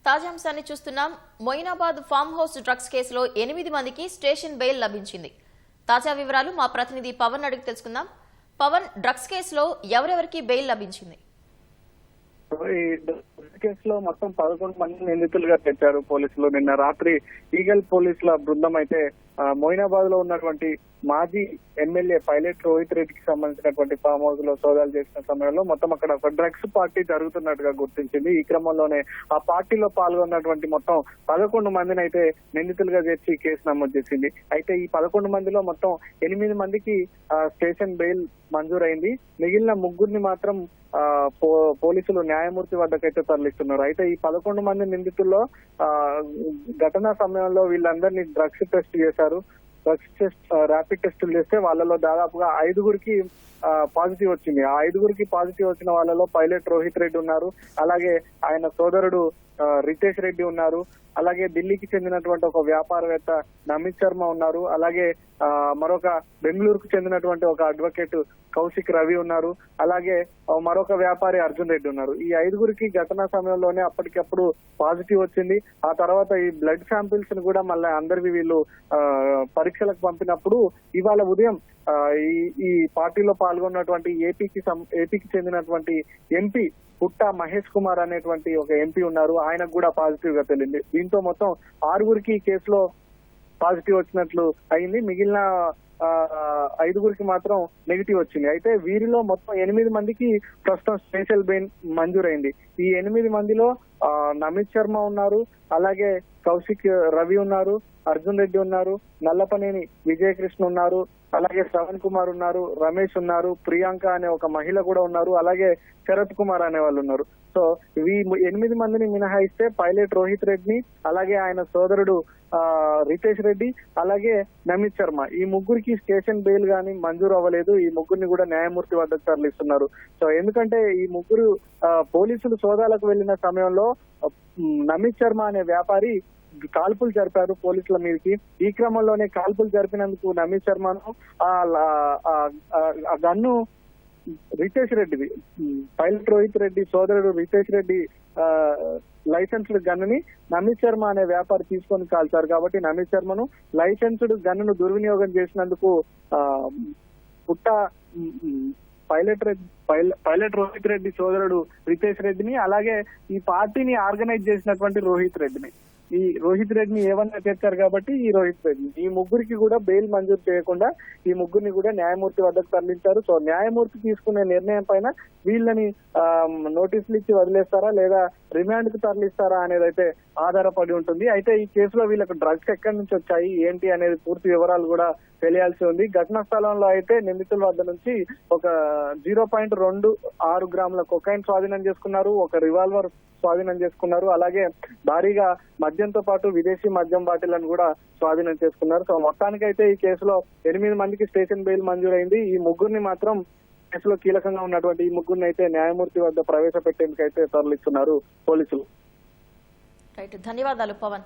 తాజాంశాన్ని చూస్తున్నాం. Moinabad farm house drugs కేసులో 8 మందికి స్టేషన్ బెయిల్ లభించింది. తాజా వివరాలు మా ప్రతినిధి పవన్ అడిగి తెలుసుకుందాం. పవన్, డ్రగ్స్ కేసులో ఎవరెవరికి బెయిల్ లభించింది? ఈ కేసులో మొత్తం 11 మంది నిందితులుగా తెచ్చారు పోలీసులు. నిన్న రాత్రి ఈగల్ పోలీసుల బృందం అయితే మొయినాబాద్ లో ఉన్నటువంటి మాజీ ఎమ్మెల్యే పైలట్ రోహిత్ రెడ్డికి సంబంధించినటువంటి ఫామ్ హౌస్ లో సోదాలు చేసిన సమయంలో మొత్తం అక్కడ ఒక డ్రగ్స్ పార్టీ జరుగుతున్నట్టుగా గుర్తించింది. ఈ క్రమంలోనే ఆ పార్టీలో పాల్గొన్నటువంటి మొత్తం 11 మందిని అయితే నిందితులుగా చేర్చి కేసు నమోదు చేసింది. అయితే ఈ 11 మందిలో మొత్తం 8 మందికి స్టేషన్ బెయిల్ మంజూరైంది. మిగిలిన ముగ్గురిని మాత్రం పోలీసులు న్యాయమూర్తి వద్దకైతే తరలిస్తున్నారు. అయితే ఈ 11 మంది నిందితుల్లో ఘటనా సమయంలో వీళ్ళందరినీ డ్రగ్స్ టెస్ట్ చేశారు. డ్రగ్స్ టెస్ట్ ర్యాపిడ్ టెస్టులు చేస్తే వాళ్ళలో దాదాపుగా 5గురికి పాజిటివ్ వచ్చింది. ఆ 5గురికి పాజిటివ్ వచ్చిన వాళ్ళలో పైలట్ రోహిత్ రెడ్డి ఉన్నారు, అలాగే ఆయన సోదరుడు రితేష్ రెడ్డి ఉన్నారు, అలాగే ఢిల్లీకి చెందినటువంటి ఒక వ్యాపారవేత్త నమిత్ శర్మ ఉన్నారు, అలాగే మరొక బెంగళూరుకు చెందినటువంటి ఒక అడ్వకేట్ కౌశిక్ రవి ఉన్నారు, అలాగే మరొక వ్యాపారి అర్జున్ రెడ్డి ఉన్నారు. ఈ 5గురికి ఘటనా సమయంలోనే అప్పటికప్పుడు పాజిటివ్ వచ్చింది. ఆ తర్వాత ఈ బ్లడ్ శాంపిల్స్ ని కూడా మళ్ళీ అందరివి వీళ్ళు పరీక్షలకు పంపినప్పుడు ఇవాళ ఉదయం ఈ పార్టీలో పాల్గొన్నటువంటి ఏపీకి చెందినటువంటి ఎంపీ పుట్ట మహేష్ కుమార్ అనేటువంటి ఒక ఎంపీ ఉన్నారు, ఆయనకు కూడా పాజిటివ్ గా తెలిసింది. దీంతో మొత్తం 6గురికి ఈ కేసులో పాజిటివ్ వచ్చినట్లు అయింది. మిగిలిన 5గురికి మాత్రం నెగిటివ్ వచ్చింది. అయితే వీరిలో మొత్తం 8 మందికి ప్రస్తుతం స్పెషల్ బెయిల్ మంజూరైంది. ఈ 8 మందిలో నమిత్ శర్మ ఉన్నారు, అలాగే కౌశిక్ రవి ఉన్నారు, అర్జున్ రెడ్డి ఉన్నారు, నల్లపనేని విజయకృష్ణ ఉన్నారు, అలాగే శ్రవణ్ కుమార్ ఉన్నారు, రమేష్ ఉన్నారు, ప్రియాంక అనే ఒక మహిళ కూడా ఉన్నారు, అలాగే శరత్ కుమార్ అనే వాళ్ళు ఉన్నారు. సో ఈ 8 మందిని మినహాయిస్తే పైలట్ రోహిత్ రెడ్డిని, అలాగే ఆయన సోదరుడు రితేష్ రెడ్డి, అలాగే నమిత్ శర్మ, ఈ ముగ్గురికి స్టేషన్ బెయిల్ గానీ మంజూరు అవ్వలేదు. ఈ ముగ్గురిని కూడా న్యాయమూర్తి వద్దకు తరలిస్తున్నారు. సో ఎందుకంటే ఈ ముగ్గురు పోలీసులు సోదాలకు వెళ్లిన సమయంలో నమిత్ శర్మ అనే వ్యాపారి కాల్పులు జరిపారు పోలీసుల మీదకి. ఈ క్రమంలోనే కాల్పులు జరిపినందుకు నమిత్ శర్మను ఆ గన్ను రితేష్ రెడ్డిది, పైలట్ రోహిత్ రెడ్డి సోదరుడు రితేష్ రెడ్డి లైసెన్స్డ్ గన్నుని నమిత్ శర్మ అనే వ్యాపారి తీసుకొని కాల్చారు. కాబట్టి నమిత్ శర్మను లైసెన్స్డ్ గన్నును దుర్వినియోగం చేసినందుకు పుట్ట పైలట్ రోహిత్ రెడ్డి సోదరుడు రితేష్ రెడ్డిని, అలాగే ఈ పార్టీని ఆర్గనైజ్ చేసినటువంటి రోహిత్ రెడ్డిని, ఈ రోహిత్ రెడ్డిని ఏమన్నా చేర్చారు కాబట్టి ఈ రోహిత్ రెడ్డిని, ఈ ముగ్గురికి కూడా బెయిల్ మంజూరు చేయకుండా ఈ ముగ్గురిని కూడా న్యాయమూర్తి వద్దకు తరలించారు. సో న్యాయమూర్తి తీసుకునే నిర్ణయం పైన వీళ్ళని నోటీసులు ఇచ్చి వదిలేస్తారా లేదా రిమాండ్ కు తరలిస్తారా అనేది అయితే ఆధారపడి ఉంటుంది. అయితే ఈ కేసులో వీళ్ళకు డ్రగ్స్ ఎక్కడి నుంచి వచ్చాయి ఏంటి అనేది పూర్తి వివరాలు కూడా తెలియాల్సి ఉంది. ఘటనా స్థలంలో అయితే నిందితుల వద్ద నుంచి ఒక 0.26 గ్రాముల కొకైన్ స్వాధీనం చేసుకున్నారు, ఒక రివాల్వర్ స్వాధీనం చేసుకున్నారు, అలాగే భారీగా మద్యంతో పాటు విదేశీ మద్యం బాటిళ్లను కూడా స్వాధీనం చేసుకున్నారు. సో మొత్తానికైతే ఈ కేసులో 8 మందికి స్టేషన్ బెయిల్ మంజూరైంది. ఈ ముగ్గురిని మాత్రం కేసులో కీలకంగా ఉన్నటువంటి ఈ ముగ్గురిని అయితే న్యాయమూర్తి వద్ద ప్రవేశపెట్టేందుకు అయితే తరలిస్తున్నారు పోలీసులు. ధన్యవాదాలు పవన్.